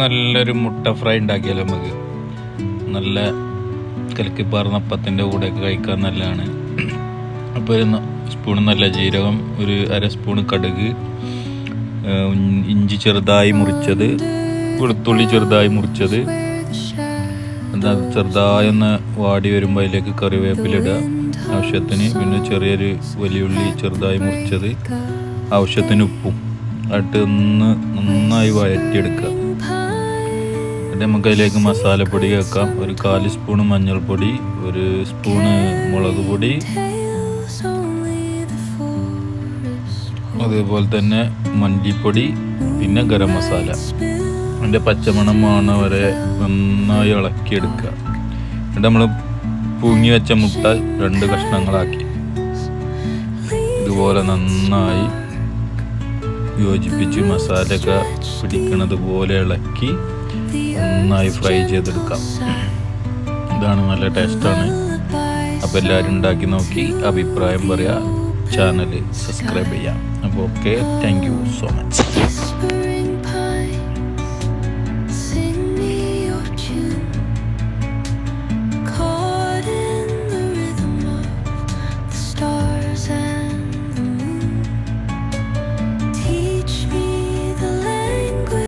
നല്ലൊരു മുട്ട ഫ്രൈ ഉണ്ടാക്കിയാലോ നമുക്ക്. നല്ല കലക്കിപ്പാർന്ന അപ്പത്തിൻ്റെ കൂടെയൊക്കെ കഴിക്കാൻ നല്ലതാണ്. അപ്പോൾ ഒരു സ്പൂൺ നല്ല ജീരകം, ഒരു അര സ്പൂൺ കടുക്, ഇഞ്ചി ചെറുതായി മുറിച്ചത്, വെളുത്തുള്ളി ചെറുതായി മുറിച്ചത്, എന്താ ചെറുതായി ഒന്ന് വാടി വരുമ്പോൾ അതിലേക്ക് കറിവേപ്പിലിടുക ആവശ്യത്തിന്, പിന്നെ ചെറിയൊരു വലിയുള്ളി ചെറുതായി മുറിച്ചത്, ആവശ്യത്തിന് ഉപ്പും ആയിട്ട് ഒന്ന് നന്നായി വഴറ്റിയെടുക്കുക. എന്നിട്ട് നമുക്ക് അതിലേക്ക് മസാലപ്പൊടി വെക്കാം. ഒരു 1/4 സ്പൂണ് മഞ്ഞൾപ്പൊടി, ഒരു സ്പൂണ് മുളക് പൊടി, അതേപോലെ തന്നെ മല്ലിപ്പൊടി, പിന്നെ ഗരം മസാല. അതിൻ്റെ പച്ചമണം മാണ വരെ നന്നായി ഇളക്കിയെടുക്കുക. എന്നിട്ട് നമ്മൾ പുഴുങ്ങി വെച്ച മുട്ട 2 കഷ്ണങ്ങളാക്കി ഇതുപോലെ നന്നായി യോജിപ്പിച്ച് മസാലയൊക്കെ പിടിക്കുന്നത് പോലെ ഇളക്കി നന്നായി ഫ്രൈ ചെയ്തെടുക്കാം. ഇതാണ് നല്ല ടേസ്റ്റാണ്. അപ്പോൾ എല്ലാവരും ഉണ്ടാക്കി നോക്കി അഭിപ്രായം പറയാം. ചാനൽ സബ്സ്ക്രൈബ് ചെയ്യാം. അപ്പോൾ okay, thank you so much.